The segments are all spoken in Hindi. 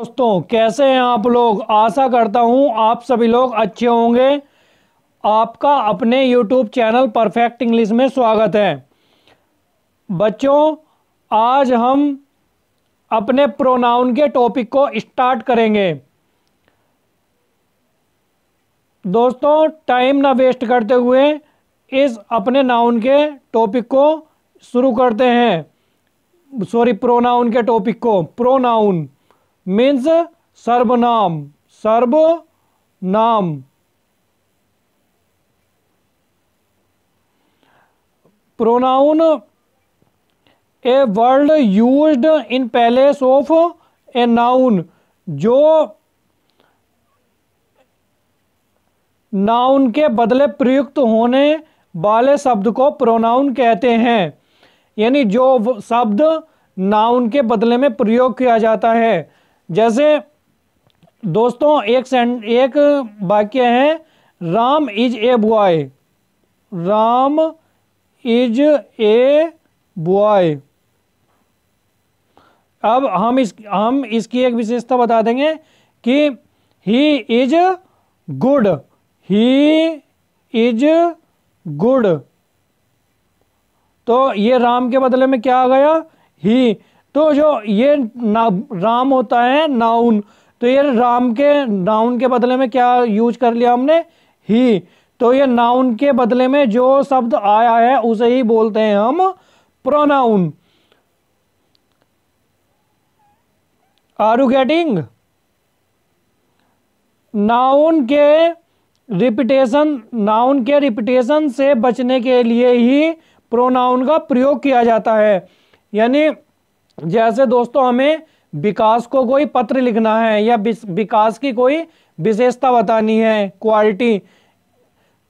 दोस्तों, कैसे हैं आप लोग। आशा करता हूं आप सभी लोग अच्छे होंगे। आपका अपने YouTube चैनल परफेक्ट इंग्लिश में स्वागत है। बच्चों, आज हम अपने प्रोनाउन के टॉपिक को स्टार्ट करेंगे। दोस्तों, टाइम ना वेस्ट करते हुए इस अपने नाउन के टॉपिक को शुरू करते हैं। प्रोनाउन के टॉपिक को। प्रोनाउन मीन्स सर्वनाम। सर्वनाम। Pronoun a word used in place of a noun. जो नाउन के बदले प्रयुक्त होने वाले शब्द को प्रोनाउन कहते हैं। यानी जो शब्द नाउन के बदले में प्रयोग किया जाता है। जैसे दोस्तों, एक वाक्य है, Ram is a boy. Ram is a boy. अब हम इसकी एक विशेषता बता देंगे कि he is good. He is good. तो ये राम के बदले में क्या आ गया? ही। तो जो ये राम होता है नाउन, तो ये राम के नाउन के बदले में क्या यूज कर लिया हमने? ही। तो ये नाउन के बदले में जो शब्द आया है उसे ही बोलते हैं हम pronoun. Are you getting? Noun के रिपीटेशन से बचने के लिए ही प्रोनाउन का प्रयोग किया जाता है। यानी जैसे दोस्तों, हमें विकास को कोई पत्र लिखना है या विकास की कोई विशेषता बतानी है, क्वालिटी,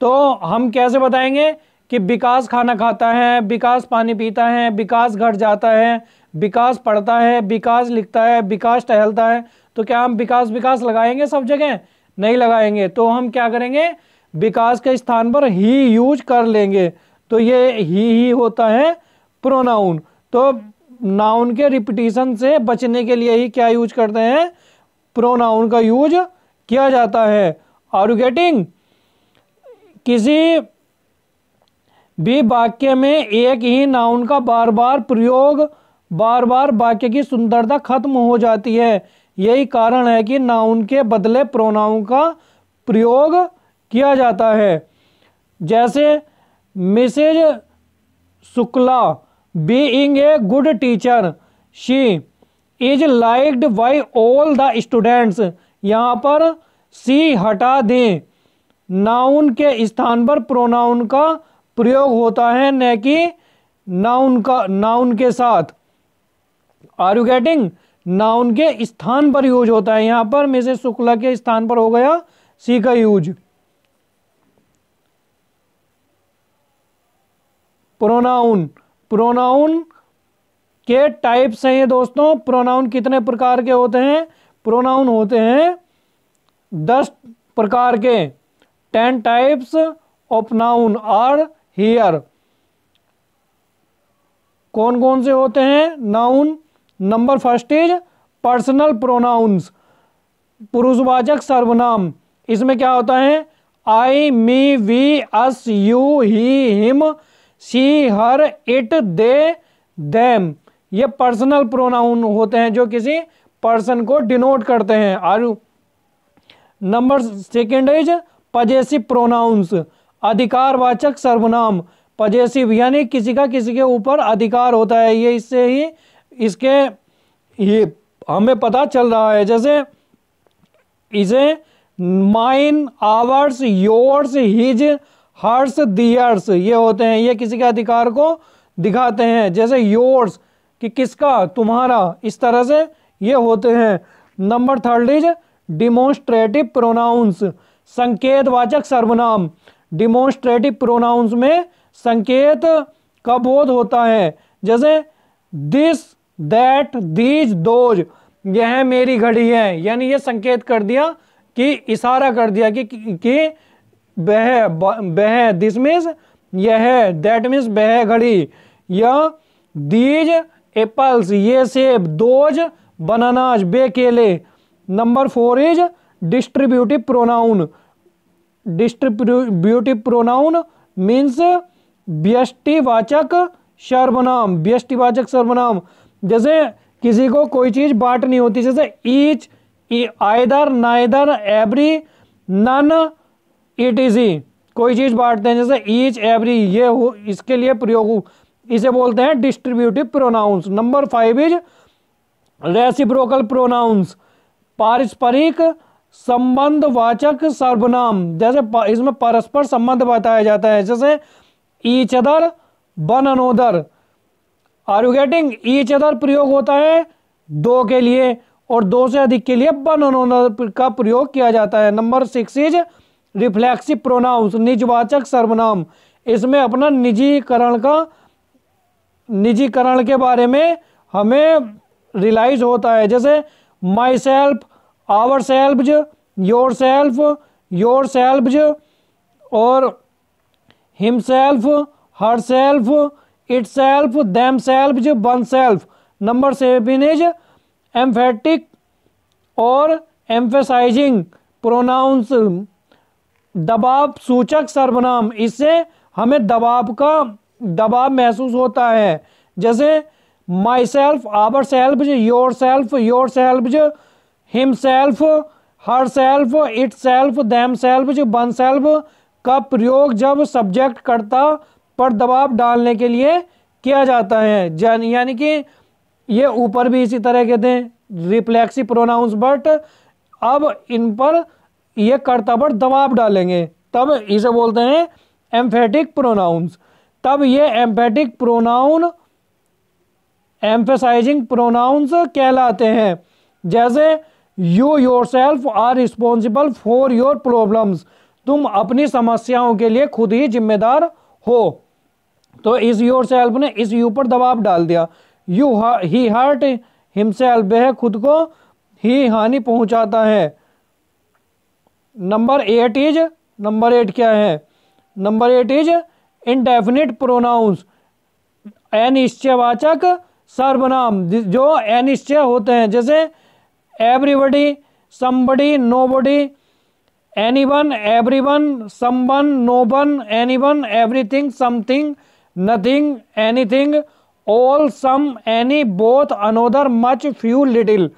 तो हम कैसे बताएंगे कि विकास खाना खाता है, विकास पानी पीता है, विकास घर जाता है, विकास पढ़ता है, विकास लिखता है, विकास टहलता है। तो क्या हम विकास लगाएंगे सब जगह? नहीं लगाएंगे। तो हम क्या करेंगे? विकास के स्थान पर ही यूज कर लेंगे। तो ये ही होता है प्रोनाउन। तो नाउन के रिपीटिशन से बचने के लिए ही क्या यूज करते हैं? प्रोनाउन का यूज किया जाता है। Are you getting? किसी भी वाक्य में एक ही नाउन का बार बार वाक्य की सुंदरता खत्म हो जाती है। यही कारण है कि नाउन के बदले प्रोनाउन का प्रयोग किया जाता है। जैसे Mrs Shukla being a good teacher, she is liked by all the students. यहाँ पर सी हटा दें। नाउन के स्थान पर प्रोनाउन का प्रयोग होता है, न कि नाउन के साथ। Are you getting? नाउन के स्थान पर यूज होता है। यहां पर मिसेस शुक्ला के स्थान पर हो गया सी का यूज। प्रोनाउन के टाइप्स हैं ये दोस्तों। प्रोनाउन कितने प्रकार के होते हैं? प्रोनाउन होते हैं 10 प्रकार के। 10 types of noun are here. कौन कौन से होते हैं noun? Number first is personal pronouns. पुरुषवाचक सर्वनाम। इसमें क्या होता है? I, me, we, us, you, he, him, she, her, it, they, them. ये पर्सनल प्रोनाउन होते हैं जो किसी पर्सन को डिनोट करते हैं। आरु number second is possessive pronouns. अधिकारवाचक सर्वनाम। पजेसिव यानी किसी के ऊपर अधिकार होता है। ये हमें पता चल रहा है। जैसे इसे mine, ours, yours, his, hers, theirs, ये होते हैं। ये किसी के अधिकार को दिखाते हैं। जैसे योर्स कि किसका? तुम्हारा। इस तरह से ये होते हैं। Number third is demonstrative pronouns. संकेतवाचक सर्वनाम। डिमोन्स्ट्रेटिव प्रोनाउंस में संकेत का बोध होता है। जैसे दिस, दैट, दीज, दोज। यह मेरी घड़ी है। यानी ये संकेत कर दिया कि इशारा कर दिया कि वह, दिस मीन्स यह, दैट मीन्स वह घड़ी, या दीज एप्पल्स, ये सेब, दोज बनानाज, वे केले। Number 4 is distributive pronoun. Distributive pronoun means व्यष्टिवाचक सर्वनाम। व्यष्टिवाचक सर्वनाम, जैसे किसी को कोई चीज बांटनी होती, जैसे each, either, neither, every, none, etc. कोई चीज बांटते हैं जैसे ईच, एवरी, ये हो, इसके लिए प्रयोग, इसे बोलते हैं distributive pronouns. Number 5 is reciprocal pronouns. पारस्परिक संबंधवाचक सर्वनाम, जैसे इसमें परस्पर संबंध बताया जाता है, जैसे each other, one another. Are you getting? Each other प्रयोग होता है दो के लिए और दो से अधिक के लिए वन अनोदर का प्रयोग किया जाता है। नंबर 6 इज रिफ्लेक्सिव प्रोनाउंस, निजवाचक सर्वनाम। इसमें अपना निजीकरण के बारे में हमें रियलाइज होता है, जैसे my self, our selfs, your self, your selfs, और himself, her self, it self, them selfs, one self. Number 7 is emphatic और एम्फेसाइजिंग प्रोनाउंस, दबाव सूचक सर्वनाम। इससे हमें दबाव महसूस होता है, जैसे my self, ourself, your self, yourself, himself, her self, it self, themself, oneself का प्रयोग जब सब्जेक्ट कर्ता पर दबाव डालने के लिए किया जाता है। यानी कि ये ऊपर भी इसी तरह के थे रिफ्लेक्सिव प्रोनाउंस, बट अब इन पर ये कर्ता पर दबाव डालेंगे तब इसे बोलते हैं एम्फेटिक प्रोनाउंस। तब ये एम्फेटिक प्रोनाउन एम्फेसाइजिंग प्रोनाउंस कहलाते हैं, जैसे you yourself are responsible for your problems. तुम अपनी समस्याओं के लिए खुद ही जिम्मेदार हो। तो इस योरसेल्फ ने इस यू पर दबाव डाल दिया। ही हर्ट हिमसेल्फ, वह खुद को ही हानि पहुंचाता है। नंबर 8 क्या है? नंबर 8 इज इंडेफिनिट प्रोनाउंस, अनिश्चयवाचक सर्वनाम, जो अनिश्चय होते हैं, जैसे everybody, somebody, nobody, anyone, everyone, someone, no one, anyone, everything, something, nothing, anything, all, some, any, both, another, much, few, little.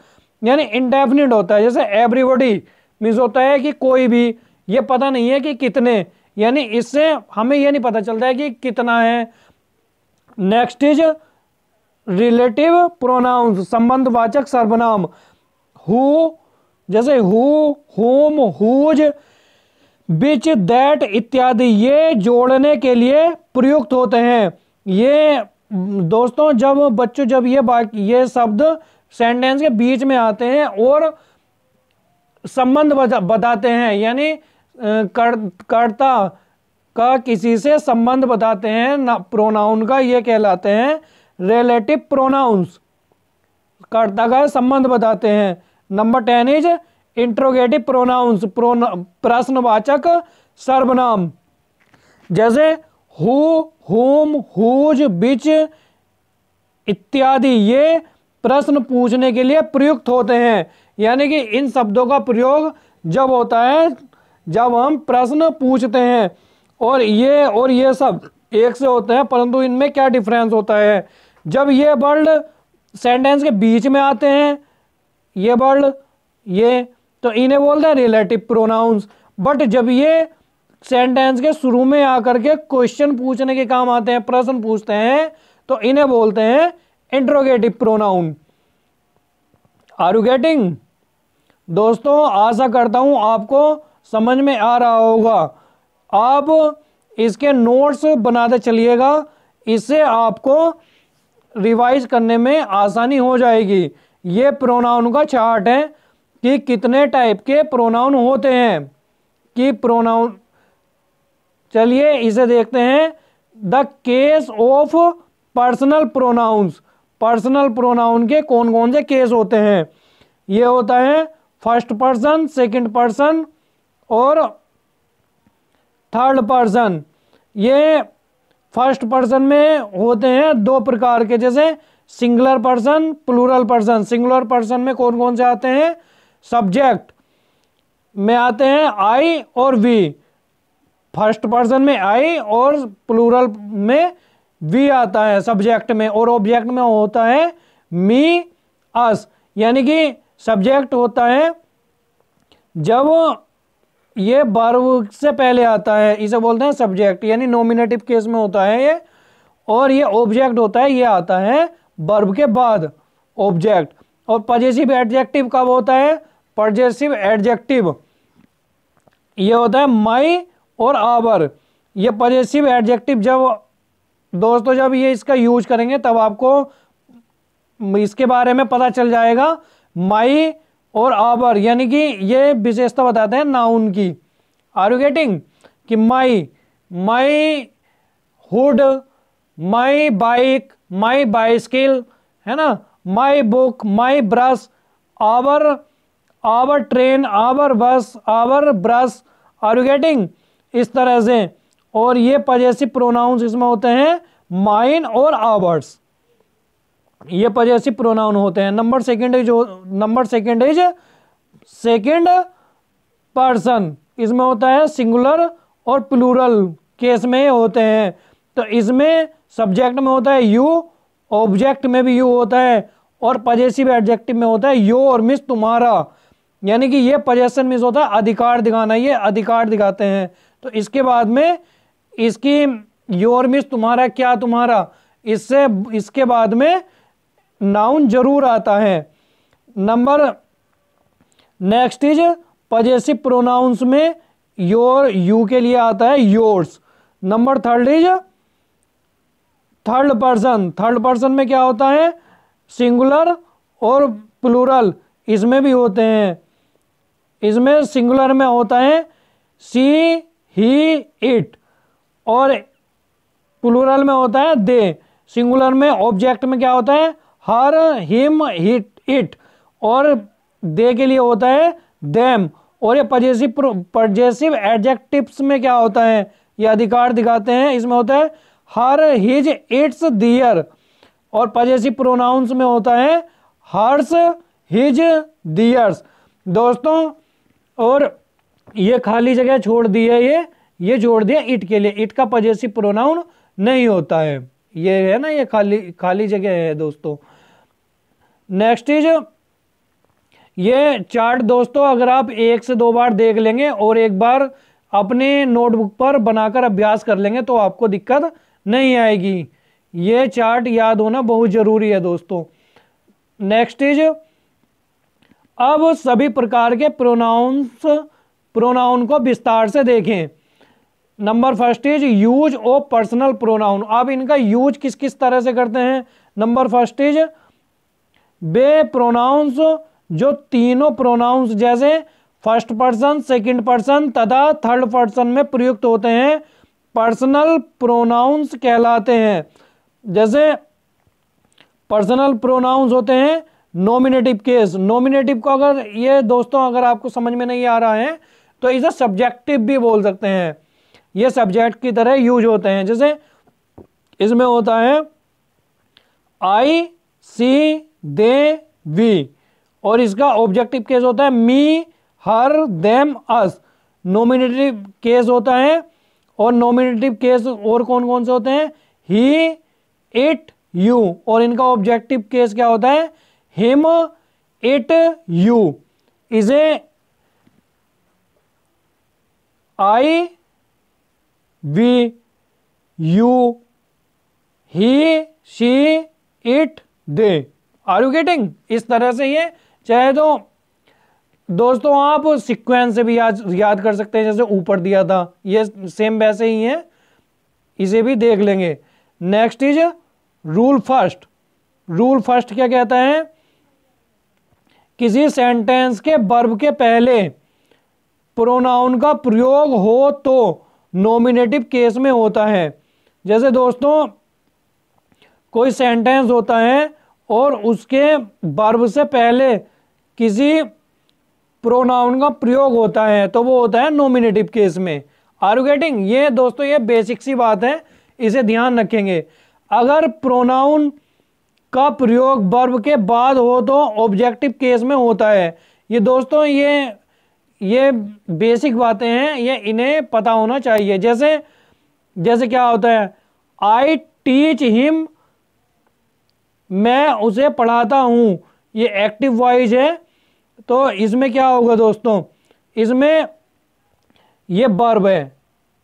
यानी इंडेफिनिट होता है, जैसे एवरीबडी मीन्स होता है कि कोई भी, ये पता नहीं है कि कितने, यानी इससे हमें ये नहीं पता चलता है कि कितना है। नेक्स्ट इज रिलेटिव प्रोनाउंस, संबंधवाचक सर्वनाम। हु, जैसे हु, हुम, हुज, बिच, दैट इत्यादि, ये जोड़ने के लिए प्रयुक्त होते हैं। ये दोस्तों जब ये शब्द सेंटेंस के बीच में आते हैं और संबंध बताते हैं, यानी कर्ता का किसी से संबंध बताते हैं प्रोनाउन का, ये कहलाते हैं रिलेटिव प्रोनाउंस। कर्ता का संबंध बताते हैं। नंबर 10 इज इंट्रोगेटिव प्रोनाउंस, प्रश्नवाचक सर्वनाम, जैसे हु, हुम, हुज, बिच इत्यादि, ये प्रश्न पूछने के लिए प्रयुक्त होते हैं। यानी कि इन शब्दों का प्रयोग जब होता है जब हम प्रश्न पूछते हैं, और ये सब एक से होते हैं, परंतु इनमें क्या डिफरेंस होता है? जब ये वर्ड सेंटेंस के बीच में आते हैं, ये वर्ड ये, तो इन्हें बोलते हैं रिलेटिव प्रोनाउंस। बट जब ये सेंटेंस के शुरू में आकर के क्वेश्चन पूछने के काम आते हैं, प्रश्न पूछते हैं, तो इन्हें बोलते हैं interrogative pronoun. Are you getting? दोस्तों आशा करता हूं आपको समझ में आ रहा होगा। आप इसके नोट्स बनाते चलिएगा, इससे आपको रिवाइज करने में आसानी हो जाएगी। ये प्रोनाउन का चार्ट है कि कितने टाइप के प्रोनाउन होते हैं कि प्रोनाउन। चलिए इसे देखते हैं। The case of personal pronouns, personal pronoun के कौन कौन से केस होते हैं? ये होता है फर्स्ट पर्सन, सेकंड पर्सन और थर्ड पर्सन। ये फर्स्ट पर्सन में होते हैं दो प्रकार के, जैसे singular person, plural person. Singular person में कौन कौन से आते हैं? सब्जेक्ट में आते हैं आई और वी, फर्स्ट पर्सन में आई और प्लूरल में वी आता है सब्जेक्ट में, और ऑब्जेक्ट में होता है मी अस। यानी कि सब्जेक्ट होता है जब ये वर्ब से पहले आता है, इसे बोलते हैं सब्जेक्ट, यानी नॉमिनेटिव केस में होता है ये, और ये ऑब्जेक्ट होता है, ये आता है वर्ब के बाद ऑब्जेक्ट। और पजेसिव एडजेक्टिव कब होता है? पजेसिव एडजेक्टिव ये होता है माई और आवर। ये पजेसिव एडजेक्टिव जब दोस्तों जब ये इसका यूज करेंगे तब आपको इसके बारे में पता चल जाएगा। माई और आवर यानी कि ये विशेषता बताते हैं नाउन की। Are you getting? कि my hood, my bike, my bicycle, है ना, my book, my brush, our train, our bus, our brush. Are you getting? इस तरह से। और ये पजेसिव प्रोनाउंस इसमें होते हैं माइन और आवर्स, ये पजेसिव प्रोनाउन होते हैं। Number second is second person, इसमें होता है सिंगुलर और प्लूरल केस में होते हैं। तो इसमें सब्जेक्ट में होता है यू, ऑब्जेक्ट में भी यू होता है, और पजेसिव एडजेक्टिव में होता है योर मीन्स तुम्हारा, यानी कि ये पजेशन मीन्स होता है अधिकार दिखाना, ये अधिकार दिखाते हैं। तो इसके बाद में इसकी योर मीन्स तुम्हारा, क्या तुम्हारा, इसके बाद में नाउन जरूर आता है। Number next is possessive pronouns में योर, यू के लिए आता है yours. Number third is third person में क्या होता है? सिंगुलर और प्लूरल इसमें भी होते हैं। इसमें सिंगुलर में होता है सी, ही, इट, और प्लूरल में होता है दे। सिंगुलर में ऑब्जेक्ट में क्या होता है? हर, हिम, इट, और दे के लिए होता है देम। और ये पजेसिव एडजेक्टिव्स में क्या होता है? ये अधिकार दिखाते हैं, इसमें होता है हर, हिज, इट्स, दियर। और पजेसिव प्रोनाउंस में होता है हर्स, हिज, दियर्स। दोस्तों और ये खाली जगह छोड़ दी है, ये जोड़ दिया इट के लिए, इट का पजेसिव प्रोनाउन नहीं होता है, ये है ना, ये खाली जगह है दोस्तों। नेक्स्ट इज ये चार्ट दोस्तों अगर आप 1 से 2 बार देख लेंगे और एक बार अपने नोटबुक पर बनाकर अभ्यास कर लेंगे तो आपको दिक्कत नहीं आएगी। ये चार्ट याद होना बहुत जरूरी है दोस्तों। नेक्स्ट इज अब सभी प्रकार के प्रोनाउन को विस्तार से देखें। Number first is use of personal pronoun. अब इनका यूज किस किस तरह से करते हैं? नंबर फर्स्ट इज वे प्रोनाउंस जो तीनों प्रोनाउंस जैसे फर्स्ट पर्सन, सेकंड पर्सन तथा थर्ड पर्सन में प्रयुक्त होते हैं पर्सनल प्रोनाउंस कहलाते हैं। जैसे पर्सनल प्रोनाउंस होते हैं नॉमिनेटिव केस। नॉमिनेटिव को अगर ये दोस्तों अगर आपको समझ में नहीं आ रहा है तो इसे सब्जेक्टिव भी बोल सकते हैं, ये सब्जेक्ट की तरह यूज होते हैं। जैसे इसमें होता है आई, सी, दे, वी, और इसका ऑब्जेक्टिव केस होता है मी, हर, देम, अस। नॉमिनेटिव केस होता है, और नॉमिनेटिव केस और कौन कौन से होते हैं? ही, इट, यू, और इनका ऑब्जेक्टिव केस क्या होता है? Him, it, you. इसे I, we, you, he, she, it, they. Are you getting? इस तरह से ये चाहे तो दोस्तों आप सीक्वेंस से भी याद कर सकते हैं, जैसे ऊपर दिया था ये सेम वैसे ही है, इसे भी देख लेंगे। Next is rule first. Rule first क्या कहता है? किसी सेंटेंस के वर्ब के पहले प्रोनाउन का प्रयोग हो तो नॉमिनेटिव केस में होता है। जैसे दोस्तों कोई सेंटेंस होता है और उसके वर्ब से पहले किसी प्रोनाउन का प्रयोग होता है तो वो होता है नॉमिनेटिव केस में। Are you getting? ये दोस्तों ये बेसिक सी बात है, इसे ध्यान रखेंगे। अगर प्रोनाउन का प्रयोग वर्ब के बाद हो तो ऑब्जेक्टिव केस में होता है, ये दोस्तों ये बेसिक बातें हैं, ये इन्हें पता होना चाहिए। जैसे जैसे क्या होता है, आई टीच हिम, मैं उसे पढ़ाता हूं, ये एक्टिव वॉइस है। तो इसमें क्या होगा दोस्तों, इसमें ये वर्ब है।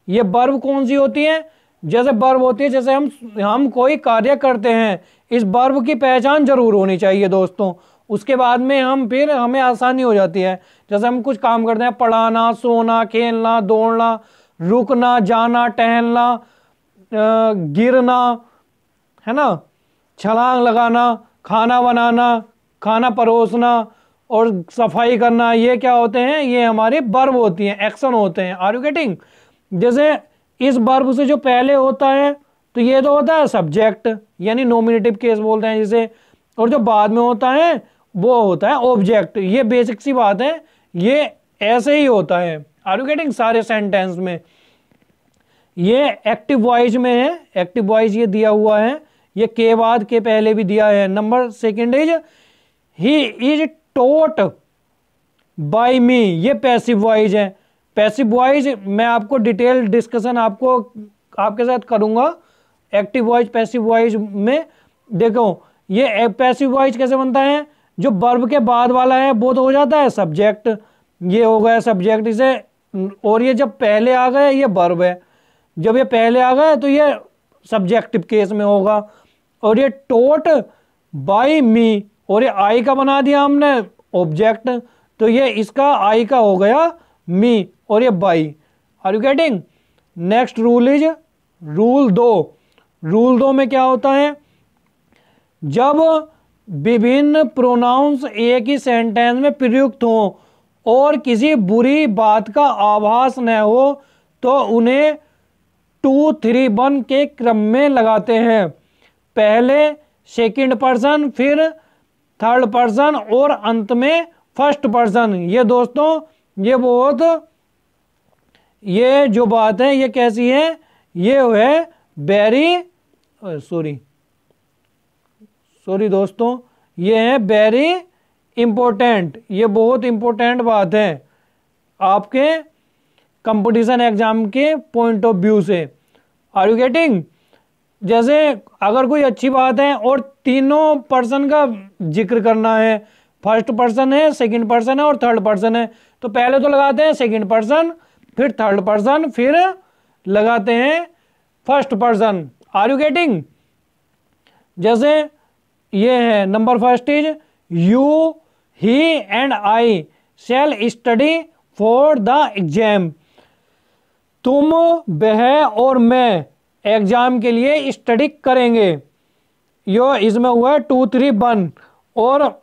ये वर्ब कौन सी होती है, जैसे वर्ब होती है जैसे हम कोई कार्य करते हैं, इस वर्ब की पहचान जरूर होनी चाहिए दोस्तों। उसके बाद में फिर हमें आसानी हो जाती है। जैसे हम कुछ काम करते हैं, पढ़ाना, सोना, खेलना, दौड़ना, रुकना, जाना, टहलना, गिरना, है ना, छलांग लगाना, खाना बनाना, खाना परोसना और सफाई करना, ये क्या होते हैं, ये हमारी वर्ब होती हैं, एक्शन होते हैं। Are you getting? जैसे इस वर्ब से जो पहले होता है तो ये तो होता है सब्जेक्ट, यानी नॉमिनेटिव केस बोलते हैं जिसे, और जो बाद में होता है वो होता है ऑब्जेक्ट। ये बेसिक सी बात है, ये ऐसे ही होता है। Are you getting? सारे सेंटेंस में ये एक्टिव वॉइस में है, एक्टिव वॉइस ये दिया हुआ है, ये के बाद के पहले भी दिया है। Number second is he is taught by me, ये पैसिव वॉइस है। पैसिव वॉइस मैं आपको डिटेल डिस्कशन आपके साथ करूंगा एक्टिव वॉइस पैसिव वॉइस में। देखो ये पैसिव वॉइस कैसे बनता है, जो वर्ब के बाद वाला है वो तो हो जाता है सब्जेक्ट, ये हो गया सब्जेक्ट इसे, और ये जब पहले आ गया ये वर्ब है, जब ये पहले आ गया तो ये सब्जेक्टिव केस में होगा। और ये टोट बाय मी, और ये आई का बना दिया हमने ऑब्जेक्ट, तो ये इसका आई का हो गया मी, और ये by. Are you getting? Next rule is rule 2। Rule 2 में क्या होता है, जब विभिन्न प्रोनाउंस एक ही सेंटेंस में प्रयुक्त हो और किसी बुरी बात का आभास न हो तो उन्हें 2, 3, 1 के क्रम में लगाते हैं। पहले सेकंड पर्सन, फिर थर्ड पर्सन और अंत में फर्स्ट पर्सन। ये दोस्तों ये जो बात है ये कैसी है, ये है वेरी सॉरी दोस्तों, ये है वेरी इंपॉर्टेंट, ये बहुत इंपॉर्टेंट बात है आपके कंपटीशन एग्जाम के पॉइंट ऑफ व्यू से। Are you getting? जैसे अगर कोई अच्छी बात है और तीनों पर्सन का जिक्र करना है, फर्स्ट पर्सन है, सेकंड पर्सन है और थर्ड पर्सन है, तो पहले तो लगाते हैं सेकंड पर्सन, फिर थर्ड पर्सन, फिर लगाते हैं first person. Are you getting? जैसे ये है number first is you, he and I shall study for the exam. तुम, वह और मैं एग्जाम के लिए स्टडी करेंगे। यो इसमें हुआ है 2, 3, 1, और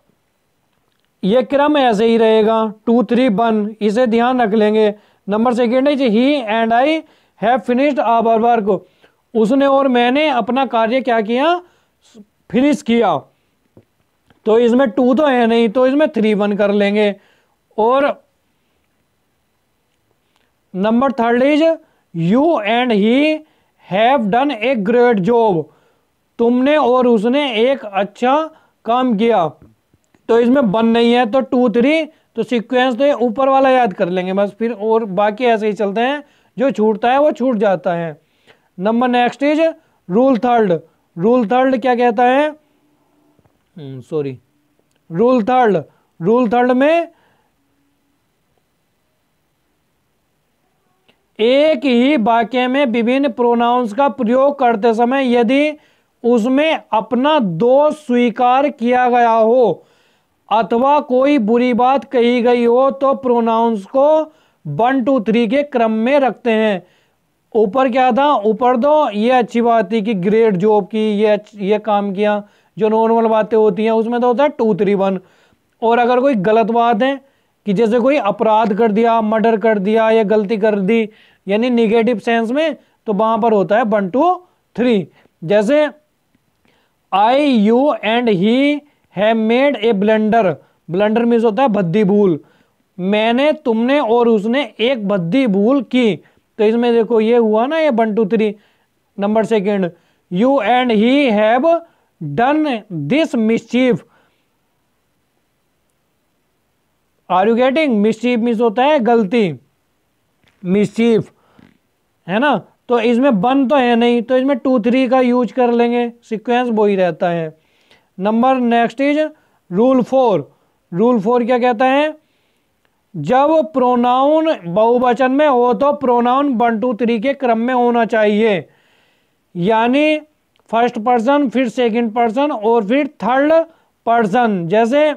ये क्रम ऐसे ही रहेगा 2, 3, 1, इसे ध्यान रख लेंगे। नंबर सेकेंड है he and I have finished our work, उसने और मैंने अपना कार्य क्या किया, फिनिश किया। तो इसमें 2 तो है नहीं, तो इसमें 3, 1 कर लेंगे। और number third is you and he have done a great job, तुमने और उसने एक अच्छा काम किया। तो इसमें 1 नहीं है, तो 2, 3, तो सीक्वेंस तो ये ऊपर वाला याद कर लेंगे बस, फिर और बाकी ऐसे ही चलते हैं, जो छूटता है वो छूट जाता है। Number next is rule third. Rule third क्या कहता है, रूल थर्ड में एक ही वाक्य में विभिन्न प्रोनाउंस का प्रयोग करते समय यदि उसमें अपना दोष स्वीकार किया गया हो अथवा कोई बुरी बात कही गई हो तो प्रोनाउंस को 1, 2, 3 के क्रम में रखते हैं। ऊपर क्या था, ऊपर दो ये अच्छी बात थी कि ग्रेट जॉब की, ये काम किया, जो नॉर्मल बातें होती हैं उसमें तो होता है 2, 3, 1। और अगर कोई गलत बात है कि जैसे कोई अपराध कर दिया, मर्डर कर दिया या गलती कर दी, यानी निगेटिव सेंस में, तो वहां पर होता है 1, 2, 3। जैसे I, you and he have made a blunder, blunder means होता है भद्दी भूल, मैंने, तुमने और उसने एक भद्दी भूल की। तो इसमें देखो ये हुआ ना, ये 1, 2, 3। Number second you and he have done this mischief. Are you getting? Mischief miss होता है गलती, मिस्चीफ, है ना। तो इसमें बन तो है नहीं, तो इसमें 2 3 का यूज कर लेंगे, सीक्वेंस वो ही रहता है। Number next is rule 4। Rule 4 क्या कहता है? जब प्रोनाउन बहुवचन में हो तो प्रोनाउन 1 2 3 के क्रम में होना चाहिए, यानी फर्स्ट पर्सन, फिर सेकंड पर्सन और फिर थर्ड पर्सन। जैसे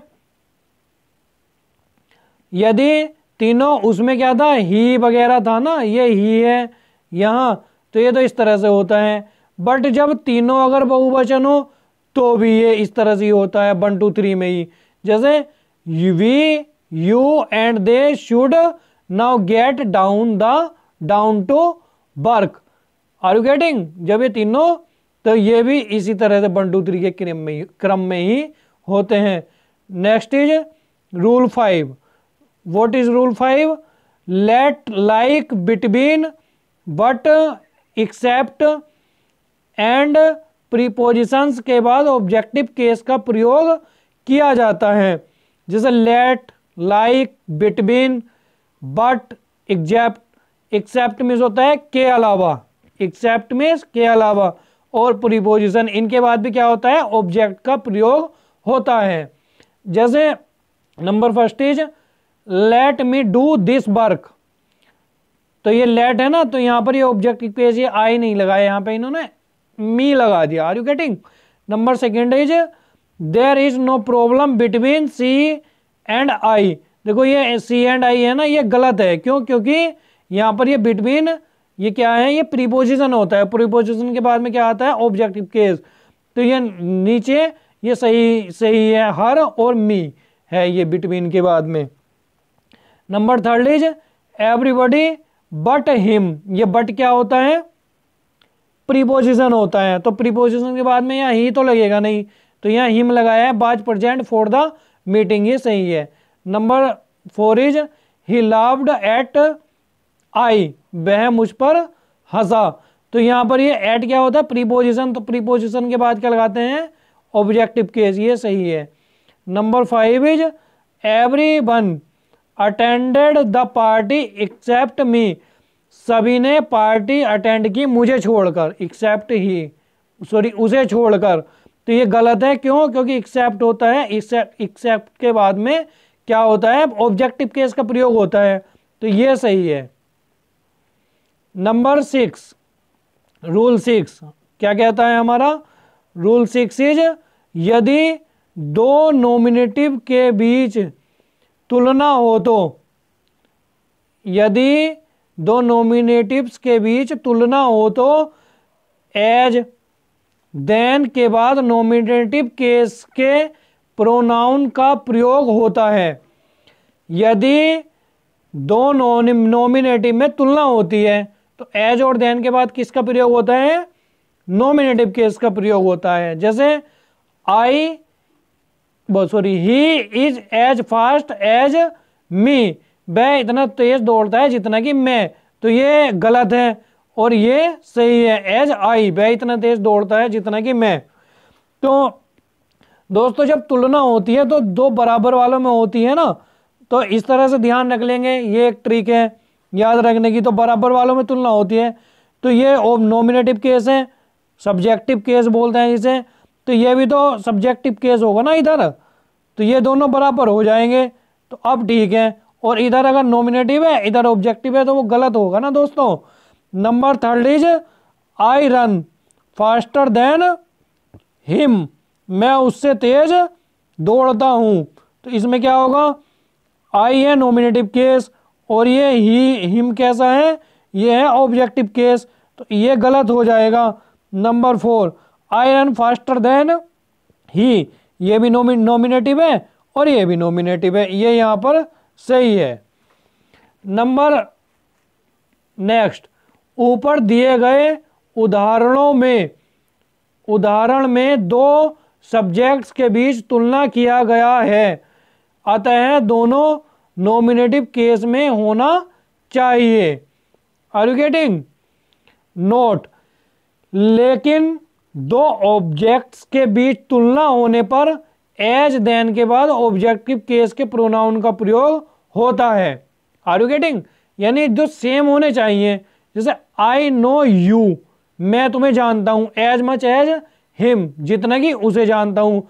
यदि तीनों, उसमें क्या था, ही वगैरह था ना, ये ही है यहाँ, तो ये तो इस तरह से होता है। बट जब तीनों अगर बहुवचन हो तो भी ये इस तरह से ही होता है, 1 2 3 में ही। जैसे we, you and they should now get down to work. Are you getting? जब ये तीनों, तो ये भी इसी तरह से 1 2 3 के क्रम में ही होते हैं। Next is rule 5। What is rule 5? Let, like, between, but, except and prepositions के बाद ऑब्जेक्टिव केस का प्रयोग किया जाता है। जैसे let, like, between, but, except means होता है के अलावा, एक्सेप्ट मीन्स के अलावा, और प्रीपोजिशन, इनके बाद भी क्या होता है, ऑब्जेक्ट का प्रयोग होता है। जैसे number first is let me do this work. तो ये लेट है ना, तो यहां पर ये ऑब्जेक्टिव केस, ये आई नहीं लगाया, यहां पे इन्होंने मी लगा दिया। Are you getting? Number second is there is no problem between she and I. देखो ये सी एंड आई है ना, ये गलत है। क्यों? क्योंकि यहां पर ये बिटवीन, ये क्या है, ये प्रीपोजिशन होता है, प्रीपोजिशन के बाद में क्या आता है, ऑब्जेक्टिव केस। तो ये नीचे ये सही है, हर और मी है ये बिटवीन के बाद में। Number third is everybody but him. ये बट क्या होता है, प्रीपोजिशन होता है। तो प्रीपोजिशन के बाद में यहाँ ही तो लगेगा नहीं, तो यहाँ हिम लगाया है, बाज प्रेजेंट फॉर द मीटिंग, ये सही है। Number 4 is he laughed at I. वह मुझ पर हंसा। तो यहाँ पर ये एट क्या होता है, प्रीपोजिशन, तो प्रीपोजिशन के बाद क्या लगाते हैं, ऑब्जेक्टिव केस, ये सही है। Number 5 is everyone attended the party except me. सभी ने पार्टी अटेंड की मुझे छोड़कर, एक्सेप्ट ही, सॉरी उसे छोड़कर। तो ये गलत है। क्यों? क्योंकि एक्सेप्ट होता है, एक्सेप्ट के बाद में क्या होता है, ऑब्जेक्टिव केस का प्रयोग होता है, तो ये सही है। नंबर 6, रूल 6 क्या कहता है हमारा? रूल 6 इज यदि दो नॉमिनेटिव के बीच तुलना हो तो, यदि दो नॉमिनेटिव्स के बीच तुलना हो तो एज, देन के बाद नॉमिनेटिव केस के प्रोनाउन का प्रयोग होता है। यदि दो नॉमिनेटिव में तुलना होती है तो एज और देन के बाद किसका प्रयोग होता है, नॉमिनेटिव केस का प्रयोग होता है। जैसे he is as fast as me. वह इतना तेज दौड़ता है जितना कि मैं। तो ये गलत है और ये सही है, एज आई, वह इतना तेज दौड़ता है जितना कि मैं। तो दोस्तों जब तुलना होती है तो दो बराबर वालों में होती है ना, तो इस तरह से ध्यान रख लेंगे, ये एक ट्रिक है याद रखने की। तो बराबर वालों में तुलना होती है तो ये नॉमिनेटिव केस है, सब्जेक्टिव केस बोलते हैं इसे। तो ये भी तो सब्जेक्टिव केस होगा ना इधर, तो ये दोनों बराबर हो जाएंगे, तो अब ठीक है। और इधर अगर नॉमिनेटिव है इधर ऑब्जेक्टिव है तो वो गलत होगा ना दोस्तों। Number 3 is I run faster than him. मैं उससे तेज दौड़ता हूं। तो इसमें क्या होगा, आई है नॉमिनेटिव केस और ये हिम कैसा है, ये है ऑब्जेक्टिव केस, तो ये गलत हो जाएगा। Number 4 I run faster than he, ये भी नॉमिनेटिव है और ये भी नॉमिनेटिव है, ये यहां पर सही है। नंबर नेक्स्ट, ऊपर दिए गए उदाहरण में दो सब्जेक्ट्स के बीच तुलना किया गया है, अतः दोनों नॉमिनेटिव केस में होना चाहिए। Are you getting? नोट, लेकिन दो ऑब्जेक्ट्स के बीच तुलना होने पर एज देन के बाद ऑब्जेक्टिव केस के प्रोनाउन का प्रयोग होता है। Are you getting? यानी जो सेम होने चाहिए, जैसे आई नो यू, मैं तुम्हें जानता हूं, एज मच एज हिम, जितना कि उसे जानता हूं।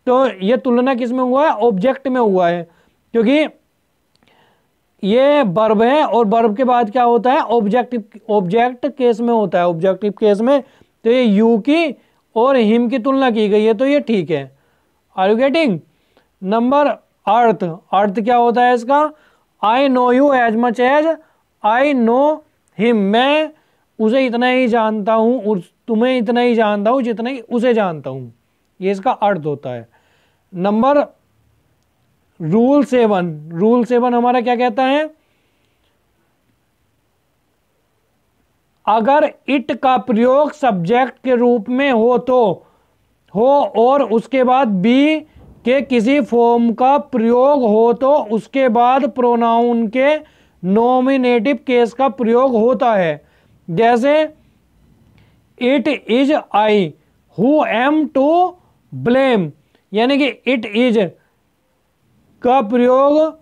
तो ये तुलना किस में हुआ है? ऑब्जेक्ट में हुआ है, क्योंकि ये वर्ब है और वर्ब के बाद क्या होता है? ऑब्जेक्ट केस में होता है, ऑब्जेक्टिव केस में। तो ये यू की और हिम की तुलना की गई है, तो ये ठीक है। Are you getting? नंबर अर्थ, अर्थ क्या होता है इसका? I know you as much as I know him, मैं उसे इतना ही जानता हूं, तुम्हें इतना ही जानता हूं जितना ही उसे जानता हूं, ये इसका अर्थ होता है। नंबर रूल 7, रूल 7 हमारा क्या कहता है? अगर इट का प्रयोग सब्जेक्ट के रूप में हो तो हो, और उसके बाद बी के किसी फॉर्म का प्रयोग हो तो उसके बाद प्रोनाउन के नॉमिनेटिव केस का प्रयोग होता है। जैसे it is I who am to blame, यानी कि इट इज का प्रयोग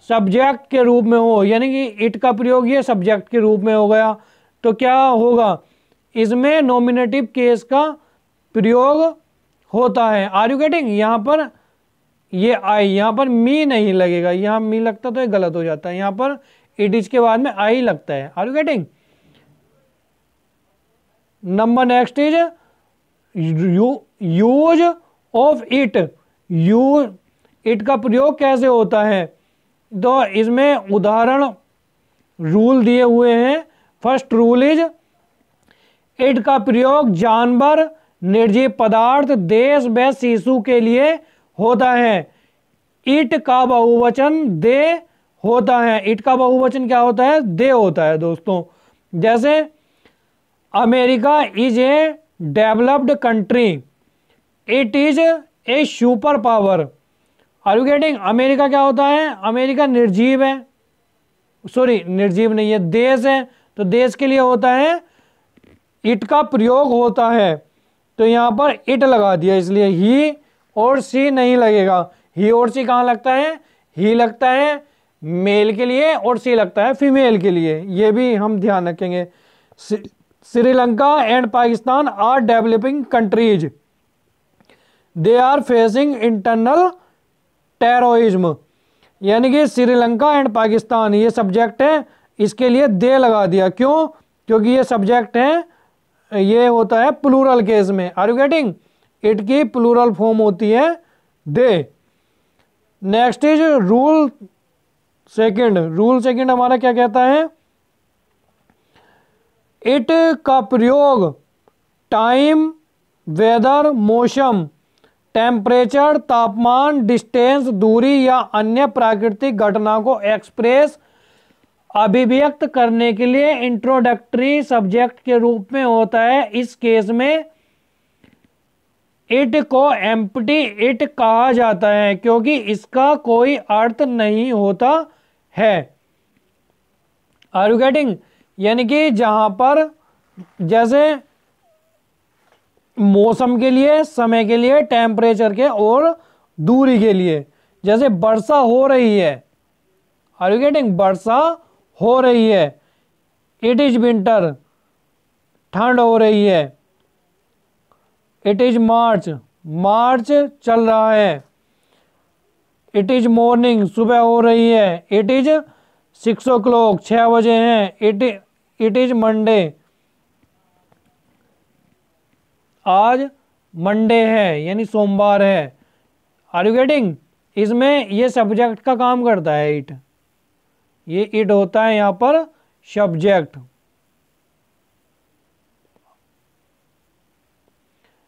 सब्जेक्ट के रूप में हो, यानी कि इट का प्रयोग ये सब्जेक्ट के रूप में हो गया, तो क्या होगा? इसमें नॉमिनेटिव केस का प्रयोग होता है। Are you getting? यहां पर ये आई, यहां पर मी नहीं लगेगा, यहां मी लगता तो ये गलत हो जाता है, यहां पर इट इज के बाद में आई लगता है। Are you getting? Number next is use of it, use it का प्रयोग कैसे होता है? तो इसमें उदाहरण रूल दिए हुए हैं। फर्स्ट रूल इज इट का प्रयोग जानवर, निर्जीव पदार्थ, देश व शिशु के लिए होता है। इट का बहुवचन दे होता है। इट का बहुवचन क्या होता है? दे होता है दोस्तों। जैसे America is a developed country, it is a super power. Are you getting? America क्या होता है? अमेरिका निर्जीव है, सॉरी निर्जीव नहीं है, देश है, तो देश के लिए होता है, इट का प्रयोग होता है। तो यहां पर इट लगा दिया, इसलिए ही और सी नहीं लगेगा। ही और सी कहां लगता है? ही लगता है मेल के लिए और सी लगता है फीमेल के लिए, ये भी हम ध्यान रखेंगे। Sri Lanka and Pakistan are developing countries, they are facing internal terrorism, यानी कि श्रीलंका एंड पाकिस्तान ये सब्जेक्ट है, इसके लिए दे लगा दिया। क्यों? क्योंकि ये सब्जेक्ट है, ये होता है प्लूरल केस में। Are you getting? इट की प्लूरल फॉर्म होती है they. Next is rule second, rule second हमारा क्या कहता है? इट का प्रयोग टाइम, वेदर, मौसम, टेम्परेचर, तापमान, डिस्टेंस, दूरी या अन्य प्राकृतिक घटना को एक्सप्रेस अभिव्यक्त करने के लिए इंट्रोडक्टरी सब्जेक्ट के रूप में होता है। इस केस में इट को एम्प्टी इट कहा जाता है, क्योंकि इसका कोई अर्थ नहीं होता है। Are you getting? यानी कि जहां पर जैसे मौसम के लिए, समय के लिए, टेम्परेचर के और दूरी के लिए, जैसे वर्षा हो रही है, आर यू गेटिंग? वर्षा हो रही है। इट इज विंटर, ठंड हो रही है। इट इज मार्च, मार्च चल रहा है। इट इज मॉर्निंग, सुबह हो रही है। इट इज 6 o'clock, 6 बजे हैं। इट इज मंडे, आज मंडे है, यानी सोमवार है। Are you getting? इसमें ये सब्जेक्ट का काम करता है इट, ये इट होता है यहां पर subject.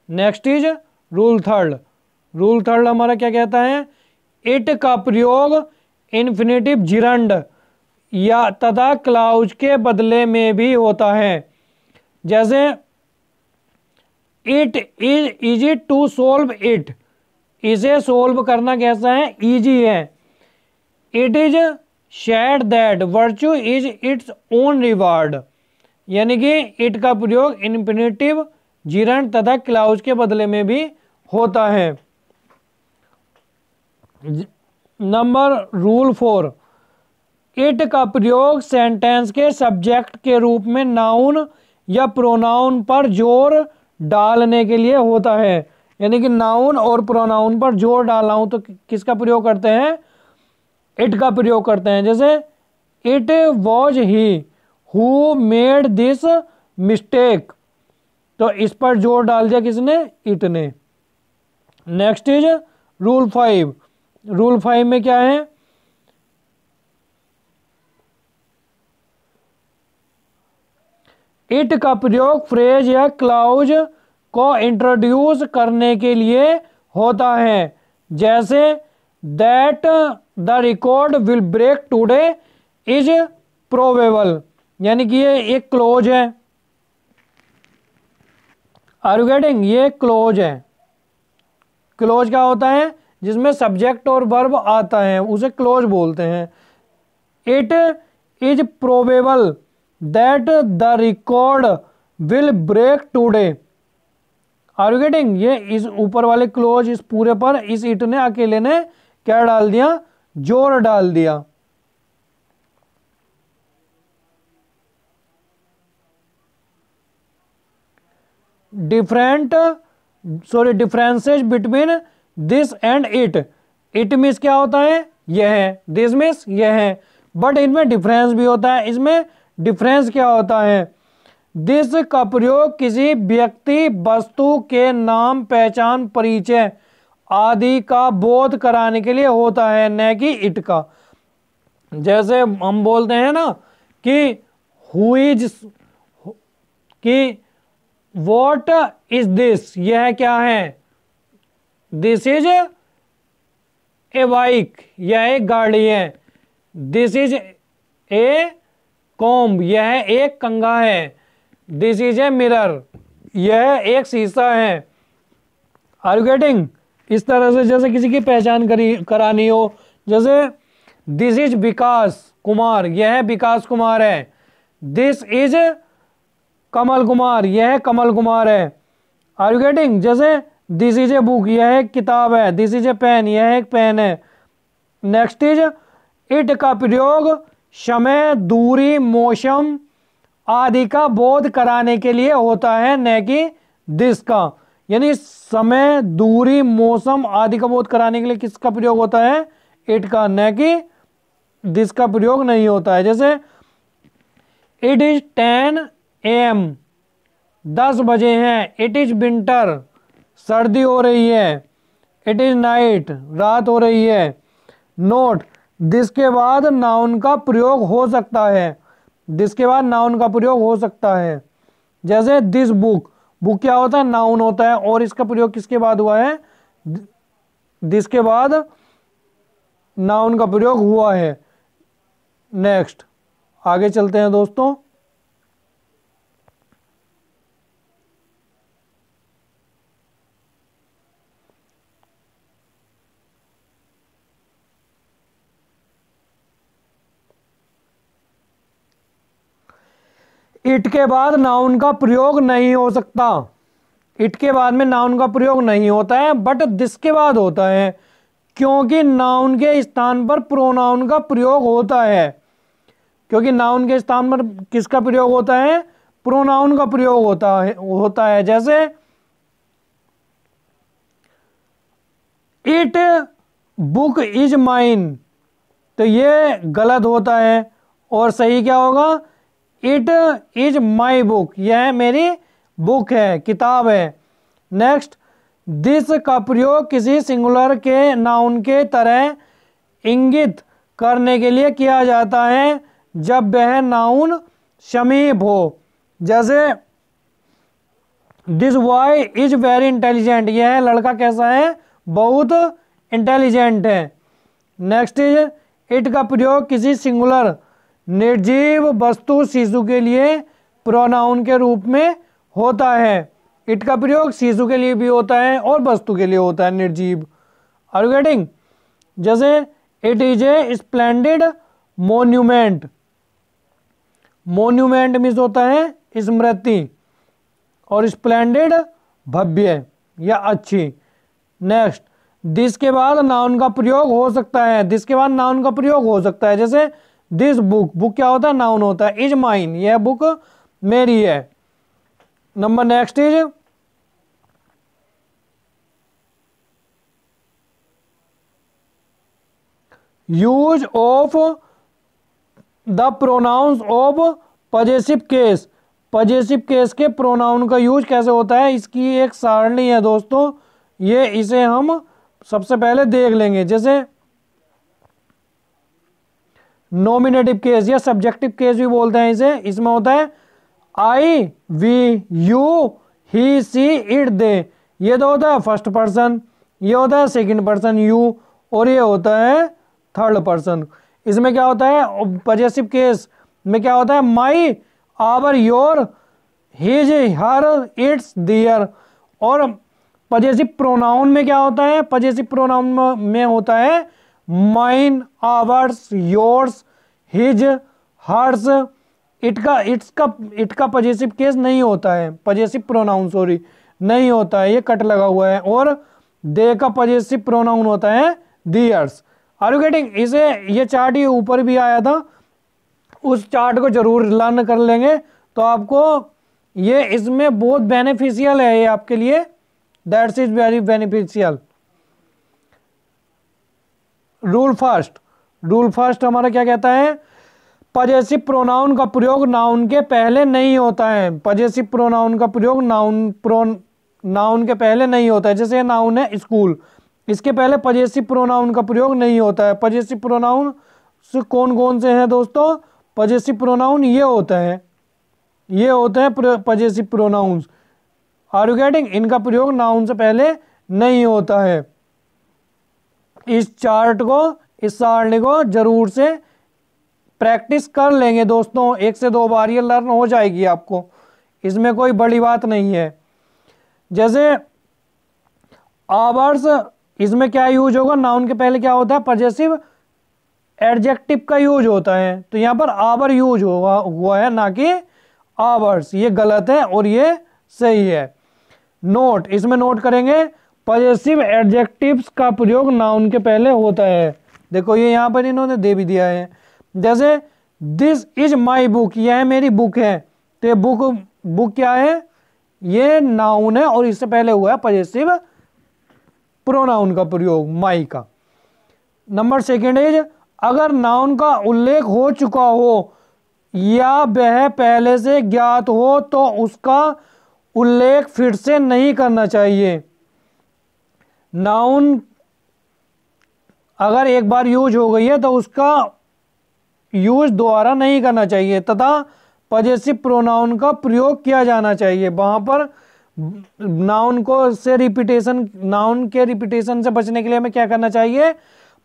Next is rule third, rule third हमारा क्या कहता है? इट का प्रयोग इन्फिनेटिव जिरंड या तथा क्लाउज के बदले में भी होता है। जैसे it is it to solve it, इसे सोल्व करना कैसा है? इजी है। It is said that virtue is its own reward, यानी कि इट का प्रयोग इन्फिनेटिव जिरंड तथा क्लाउज के बदले में भी होता है। नंबर रूल 4, इट का प्रयोग सेंटेंस के सब्जेक्ट के रूप में नाउन या प्रोनाउन पर जोर डालने के लिए होता है। यानी कि नाउन और प्रोनाउन पर जोर डालना हो तो किसका प्रयोग करते हैं? इट का प्रयोग करते हैं। जैसे it was he who made this mistake, तो इस पर जोर डाल दिया किसने? इट ने। Next is rule 5। रूल 5 में क्या है? इट का प्रयोग फ्रेज या क्लाउज को इंट्रोड्यूस करने के लिए होता है। जैसे that the record will break today is probable, यानी कि ये एक क्लोज है। Are you getting? ये क्लोज है। क्लोज क्या होता है? जिसमें सब्जेक्ट और वर्ब आता है उसे क्लोज बोलते हैं। It is probable that the record will break today. Are you getting? ये इस ऊपर वाले क्लोज इस पूरे पर इस इट ने अकेले ने क्या डाल दिया? जोर डाल दिया। Differences between this and it. It means क्या होता है? यह है। दिस मीन्स यह है। बट इनमें डिफरेंस भी होता है। इसमें डिफरेंस क्या होता है? दिस का प्रयोग किसी व्यक्ति वस्तु के नाम, पहचान, परिचय आदि का बोध कराने के लिए होता है, न कि इट का। जैसे हम बोलते हैं ना कि हु इज, कि वॉट इज दिस, यह क्या है? दिस इज ए बाइक, यह एक गाड़ी है। दिस इज ए कॉम्ब, यह एक कंघा है। दिस इज ए मिरर, यह एक शीशा है। Are you getting? इस तरह से जैसे किसी की पहचान करानी हो, जैसे दिस इज विकास कुमार, यह विकास कुमार है। दिस इज कमल कुमार, यह कमल कुमार है। Are you getting? जैसे दिस इज ए बुक, यह एक किताब है। दिस इज ए पेन, यह एक पेन है। नेक्स्ट इज इट का प्रयोग समय, दूरी, मौसम आदि का बोध कराने के लिए होता है, न कि दिस का। यानी समय, दूरी, मौसम आदि का बोध कराने के लिए किसका प्रयोग होता है? इट का, न कि दिस का प्रयोग नहीं होता है। जैसे इट इज 10 AM, 10 बजे हैं। इट इज विंटर, सर्दी हो रही है। इट इज नाइट, रात हो रही है। नोट, दिस के बाद नाउन का प्रयोग हो सकता है। दिस के बाद नाउन का प्रयोग हो सकता है। जैसे दिस बुक, बुक क्या होता है? नाउन होता है। और इसका प्रयोग किसके बाद हुआ है? दिस के बाद नाउन का प्रयोग हुआ है। नेक्स्ट आगे चलते हैं दोस्तों। इट के बाद नाउन का प्रयोग नहीं हो सकता। इट के बाद में नाउन का प्रयोग नहीं होता है, बट दिस के बाद होता है, क्योंकि नाउन के स्थान पर प्रोनाउन का प्रयोग होता है। क्योंकि नाउन के स्थान पर किसका प्रयोग होता है? प्रोनाउन का प्रयोग होता है। जैसे इट बुक इज माइन, तो ये गलत होता है। और सही क्या होगा? इट इज माई बुक, यह मेरी बुक है, किताब है। नेक्स्ट, दिस का प्रयोग किसी सिंगुलर के नाउन के तरह इंगित करने के लिए किया जाता है जब वह नाउन समीप हो। जैसे this boy is very intelligent, यह लड़का कैसा है? बहुत इंटेलिजेंट है। नेक्स्ट इज इट का प्रयोग किसी सिंगुलर निर्जीव वस्तु शिशु के लिए प्रोनाउन के रूप में होता है। इट का प्रयोग शिशु के लिए भी होता है और वस्तु के लिए होता है, निर्जीव। Are you getting? जैसे it is a splendid monument, monument means होता है स्मृति, और स्प्लेंडेड भव्य या अच्छी। नेक्स्ट, दिस के बाद नाउन का प्रयोग हो सकता है, दिस के बाद नाउन का प्रयोग हो सकता है। जैसे दिस बुक, बुक क्या होता है? नाउन होता है। इज माइन, यह बुक मेरी है। Number next is use of the pronounce of possessive case. Possessive case के प्रोनाउन का यूज कैसे होता है, इसकी एक सारणी है दोस्तों, ये इसे हम सबसे पहले देख लेंगे। जैसे नॉमिनेटिव केस या सब्जेक्टिव केस भी बोलते हैं इसे। इसमें होता है I, we, you, he, she, it, they. ये तो होता है फर्स्ट पर्सन, ये होता है सेकंड पर्सन यू, और ये होता है थर्ड पर्सन। इसमें क्या होता है? पजेसिव केस में क्या होता है? My, our, your, his, her, its, their. और पजेसिव प्रोनाउन में क्या होता है? पजेसिव प्रोनाउन में होता है mine, ours, yours, his, hers, it का पजेसिव केस नहीं होता है, पजेसिव प्रोनाउन सॉरी नहीं होता है, ये कट लगा हुआ है। और दे का पजेसिव प्रोनाउन होता है दियर्स। Are you getting? इसे ये चार्ट ये ऊपर भी आया था, उस चार्ट को जरूर लर्न कर लेंगे तो आपको ये इसमें बहुत बेनिफिशियल है, ये आपके लिए, that's is very beneficial. Rule first हमारा क्या कहता है? पजेसिव प्रोनाउन का प्रयोग नाउन के पहले नहीं होता है। पजेसिव प्रोनाउन का प्रयोग नाउन के पहले नहीं होता है। जैसे नाउन है स्कूल, इसके पहले पजेसिव प्रोनाउन का प्रयोग नहीं होता है। पजेसिव प्रोनाउन से कौन कौन से हैं दोस्तों? पजेसिव प्रोनाउन ये होते हैं possessive pronouns. Are you getting? इनका प्रयोग नाउन से पहले नहीं होता है। इस चार्ट को, इस सारणी को जरूर से प्रैक्टिस कर लेंगे दोस्तों, 1 से 2 बार ये लर्न हो जाएगी आपको, इसमें कोई बड़ी बात नहीं है। जैसे आवर्स, इसमें क्या यूज होगा? नाउन के पहले क्या होता है? पजेसिव एडजेक्टिव का यूज होता है, तो यहां पर आवर यूज हुआ है, ना कि आवर्स। ये गलत है और ये सही है। नोट, इसमें नोट करेंगे पजेसिव एडजेक्टिव्स का प्रयोग नाउन के पहले होता है। देखो ये यहां पर इन्होंने दे भी दिया है। जैसे दिस इज माई बुक, यह मेरी बुक है, तो ये बुक क्या है? ये नाउन है और इससे पहले हुआ है पजेसिव प्रोनाउन का प्रयोग, माई का। नंबर सेकेंड इज अगर नाउन का उल्लेख हो चुका हो या वह पहले से ज्ञात हो तो उसका उल्लेख फिर से नहीं करना चाहिए। नाउन अगर एक बार यूज हो गई है तो उसका यूज दोबारा नहीं करना चाहिए तथा पजेसिव प्रोनाउन का प्रयोग किया जाना चाहिए। वहां पर नाउन के रिपीटेशन से बचने के लिए हमें क्या करना चाहिए?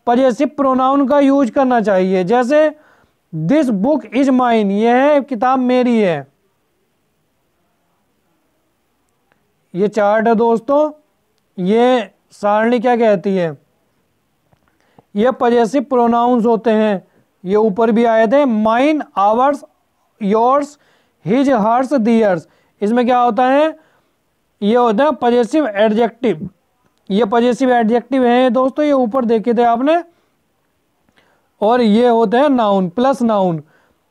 पजेसिव प्रोनाउन का यूज करना चाहिए। जैसे दिस बुक इज माइन, यह किताब मेरी है। ये चार्ट है दोस्तों, ये सारणी क्या कहती है? ये पजेसिव प्रोनाउंस होते हैं, ये ऊपर भी आए थे, mine, ours, yours, his, hers, theirs. इसमें क्या होता है? ये होता है पजेसिव एडजेक्टिव। ये पजेसिव एडजेक्टिव है दोस्तों, ये ऊपर देखे थे आपने। और ये होते हैं नाउन प्लस नाउन,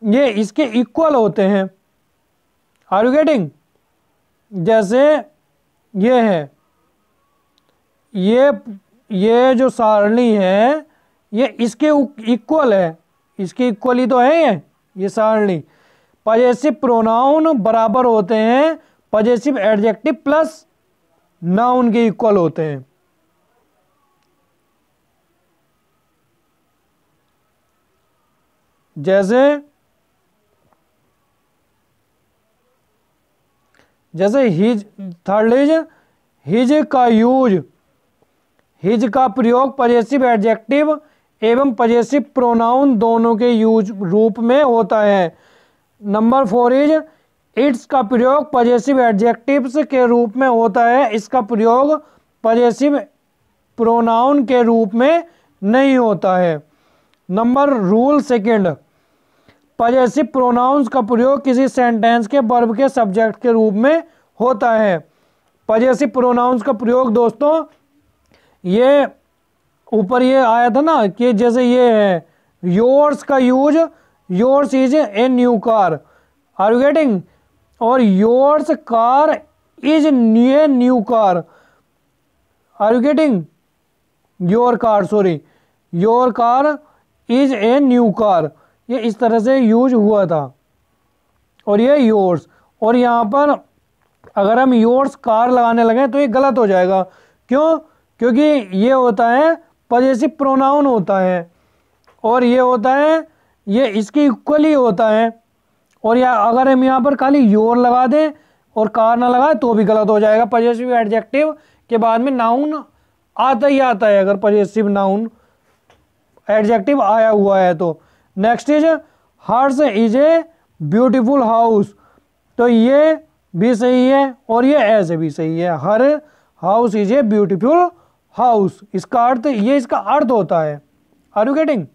ये इसके इक्वल होते हैं। Are you getting? जैसे ये है, ये जो सारणी है ये इसके इक्वल है, इसके इक्वल ही तो है ये सारणी। पजेसिव प्रोनाउन बराबर होते हैं पजेसिव एडजेक्टिव प्लस नाउन के इक्वल होते हैं। जैसे हिज, थर्ड इज हिज का यूज, हिज का प्रयोग पजेसिव एडजेक्टिव एवं पजेसिव प्रोनाउन दोनों के यूज रूप में होता है। नंबर 4 इज इट्स का प्रयोग पजेसिव एडजेक्टिव्स के रूप में होता है, इसका प्रयोग पजेसिव प्रोनाउन के रूप में नहीं होता है। Number rule second, possessive pronouns का प्रयोग किसी सेंटेंस के वर्ब के सब्जेक्ट के रूप में होता है। पजेसिव प्रोनाउंस का प्रयोग दोस्तों ये ऊपर ये आया था ना कि जैसे ये है योर्स का use, yours is a new car, are you getting, और yours car is a new car, are you getting, your car, sorry, your car is a new car, ये इस तरह से यूज हुआ था। और ये योर्स, और यहाँ पर अगर हम योर्स कार लगाने लगे तो ये गलत हो जाएगा। क्यों? क्योंकि ये होता है पजेसिव प्रोनाउन होता है, और ये होता है, ये इसके इक्वली होता है। और या अगर हम यहाँ पर खाली योर लगा दें और कार ना लगाए तो भी गलत हो जाएगा। पजेसिव एडजेक्टिव के बाद में नाउन आता ही आता है, अगर पजेसिव नाउन एडजेक्टिव आया हुआ है तो। Next is hers is a beautiful house, तो ये भी सही है और ये ऐसे भी सही है, her house is a beautiful house, इसका अर्थ, ये इसका अर्थ होता है। Are you getting?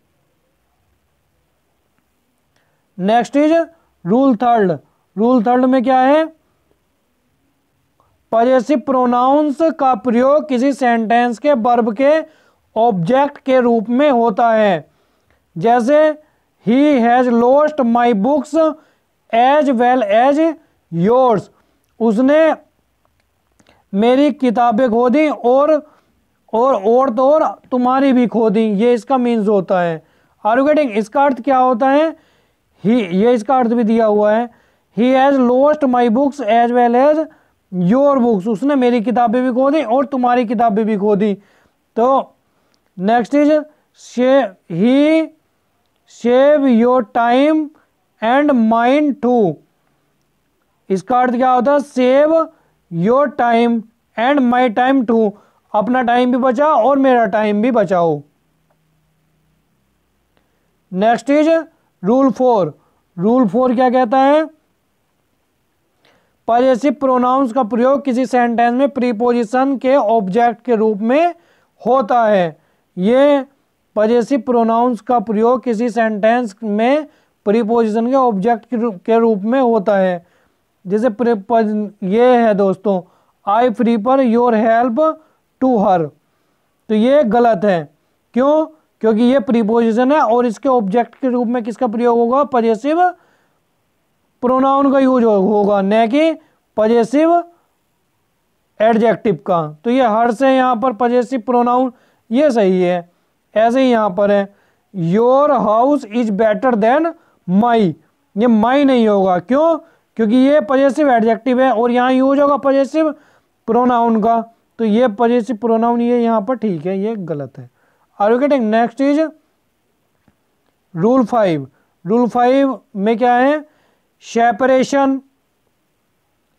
Next is rule third. Rule third में क्या है? पजेसिव प्रोनाउंस का प्रयोग किसी सेंटेंस के वर्ब के ऑब्जेक्ट के रूप में होता है। जैसे he has lost my books as well as yours, उसने मेरी किताबें खो दी और तो और तुम्हारी भी खो दी, ये इसका मीन्स होता है। Are you getting? इसका अर्थ क्या होता है? ही, ये इसका अर्थ भी दिया हुआ है, he has lost my books as well as your books, उसने मेरी किताबें भी खो दी और तुम्हारी किताबें भी खो दी। तो next is he save your time and mind too, इसका अर्थ क्या होता है? Save your time and my time too, अपना टाइम भी बचाओ और मेरा टाइम भी बचाओ। Next is rule 4। रूल 4 क्या कहता है? पजेसिव प्रोनाउंस का प्रयोग किसी सेंटेंस में प्रीपोजिशन के ऑब्जेक्ट के रूप में होता है। ये पजेसिव प्रोनाउंस का प्रयोग किसी सेंटेंस में प्रीपोजिशन के ऑब्जेक्ट के रूप में होता है। जैसे ये है दोस्तों, I prefer your help to her, तो ये गलत है। क्यों? क्योंकि ये प्रीपोजिशन है और इसके ऑब्जेक्ट के रूप में किसका प्रयोग होगा? पजेसिव प्रोनाउन का यूज होगा, न कि पजेसिव एडजेक्टिव का। तो ये हर से यहाँ पर पजेसिव प्रोनाउन, ये सही है। ऐसे ही यहाँ पर है your house is better than my, ये माई नहीं होगा। क्यों? क्योंकि ये पजेसिव एडजेक्टिव है और यहाँ यूज होगा पजेसिव प्रोनाउन का, तो ये पजेसिव प्रोनाउन ये यहाँ पर ठीक है, ये गलत है। Are you getting? Next is rule 5। Rule 5 में क्या है? Separation,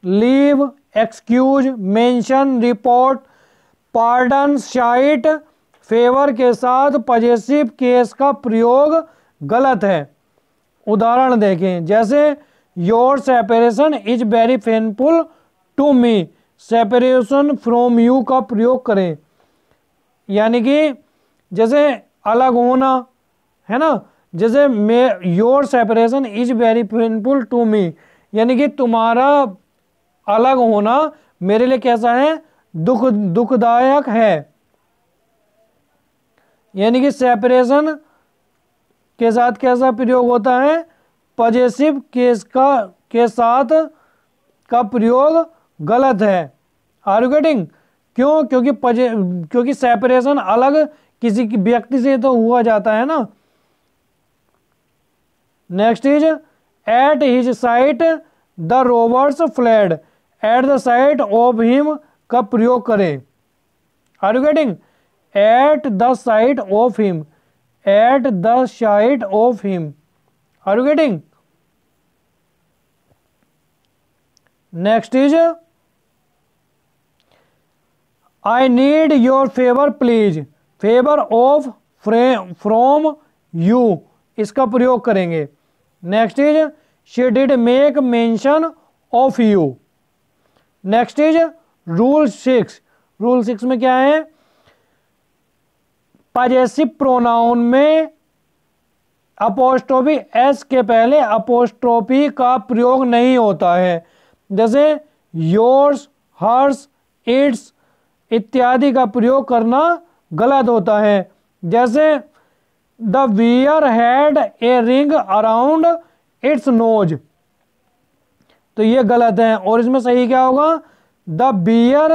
leave, excuse, mention, report, pardon, sight, favour के साथ पजेसिव केस का प्रयोग गलत है। उदाहरण देखें, जैसे your separation is very painful to me, separation from you का प्रयोग करें। यानी कि जैसे अलग होना है ना, जैसे your separation is very painful to me, यानी कि तुम्हारा अलग होना मेरे लिए कैसा है? दुखदायक है। यानी कि सेपरेशन के साथ कैसा प्रयोग होता है? पजेसिव केस के साथ का प्रयोग गलत है। Are you getting? क्यों? क्योंकि सेपरेशन अलग किसी की व्यक्ति से तो हुआ जाता है ना। Next is at his sight the robbers fled, at the sight of him का प्रयोग करें। Are you getting? At the sight of him, at the sight of him, are you getting? Next is I need your favour please, favour of from you, इसका प्रयोग करेंगे। Next is she did make mention of you. Next is rule 6। Rule 6 में क्या है? पजेसिव प्रोनाउन में अपोस्ट्रोफी एस के पहले अपोस्ट्रोफी का प्रयोग नहीं होता है। जैसे योर्स, हर्स, इट्स इत्यादि का प्रयोग करना गलत होता है। जैसे the bear had a ring around its nose, तो ये गलत है। और इसमें सही क्या होगा? The bear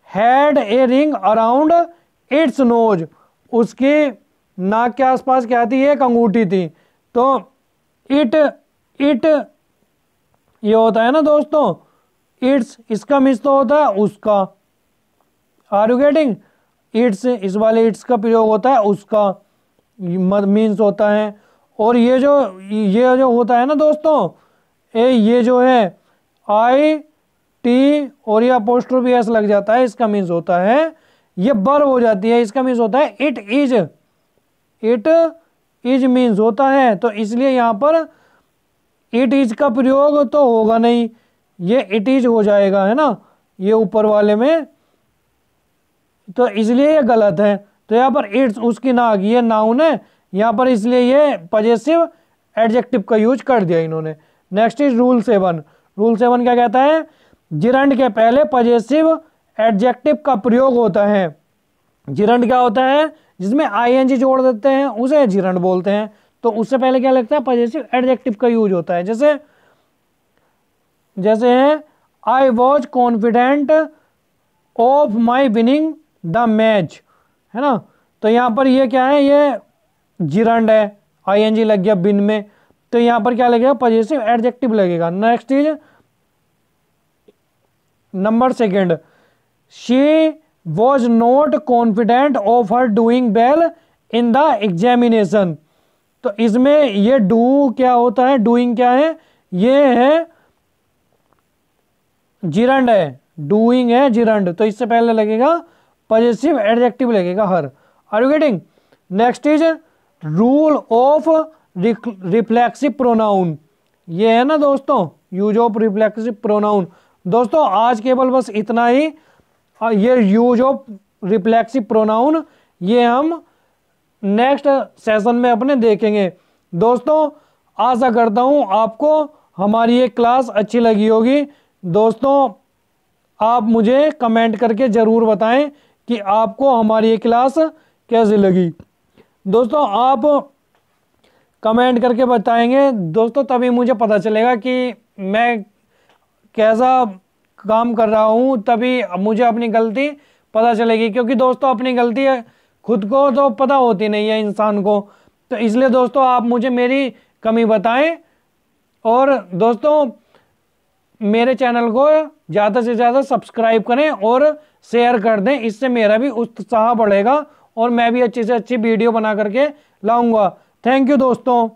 had a ring around its nose, उसके नाक के आसपास क्या थी? एक अंगूठी थी। तो इट ये होता है ना दोस्तों, इट्स, इसका मीन्स तो होता है उसका। Are you getting? इट्स, इस वाले इट्स का प्रयोग होता है उसका, मीन्स होता है। और ये जो होता है ना दोस्तों, ये जो है आई टी और ये अपोस्ट्रोफी एस लग जाता है, इसका मीन्स होता है, ये वर्ब हो जाती है, इसका मीन्स होता है it is. It is means होता है, तो इसलिए यहां पर इट इज का प्रयोग तो होगा नहीं, ये इट इज हो जाएगा, है ना, ये ऊपर वाले में, तो इसलिए ये गलत है। तो यहाँ पर इट्स, उसकी नाक, ये नाउन है यहाँ पर, इसलिए ये पजेसिव एडजेक्टिव का यूज कर दिया इन्होंने। Next is rule 7। रूल 7 क्या कहता है? जिरंड के पहले पजेसिव एडजेक्टिव का प्रयोग होता है। जिरंड क्या होता है? जिसमें आईएनजी जोड़ देते हैं उसे जिरंड बोलते हैं। तो उससे पहले क्या लगता है? पजेसिव एडजेक्टिव का यूज होता है। जैसे है I was confident of my winning the match, है ना। तो यहाँ पर ये क्या है? ये जिरंड है, आईएनजी लग गया बिन में, तो यहाँ पर क्या लगेगा? पजेसिव एडजेक्टिव लगेगा। Next is number 2, she was not confident of her doing well in the examination. तो इसमें ये डू क्या होता है? डूइंग क्या है? ये है जिरंड है, डूइंग है जिरंड, तो इससे पहले लगेगा पजेसिव एडजेक्टिव लगेगा her. Are you getting? Next is rule of reflexive pronoun. ये है ना दोस्तों, यूज ऑफ रिफ्लेक्सिव प्रोनाउन। दोस्तों आज केवल बस इतना ही, ये यूज ऑफ रिफ्लेक्सिव प्रोनाउन ये हम नेक्स्ट सेशन में अपने देखेंगे। दोस्तों आशा करता हूं आपको हमारी ये क्लास अच्छी लगी होगी। दोस्तों आप मुझे कमेंट करके ज़रूर बताएं कि आपको हमारी ये क्लास कैसी लगी। दोस्तों आप कमेंट करके बताएंगे दोस्तों, तभी मुझे पता चलेगा कि मैं कैसा काम कर रहा हूँ, तभी मुझे अपनी गलती पता चलेगी। क्योंकि दोस्तों अपनी गलती खुद को तो पता होती नहीं है इंसान को, तो इसलिए दोस्तों आप मुझे मेरी कमी बताएं। और दोस्तों मेरे चैनल को ज़्यादा से ज़्यादा सब्सक्राइब करें और शेयर कर दें, इससे मेरा भी उत्साह बढ़ेगा और मैं भी अच्छी से अच्छी वीडियो बना करके लाऊंगा। थैंक यू दोस्तों।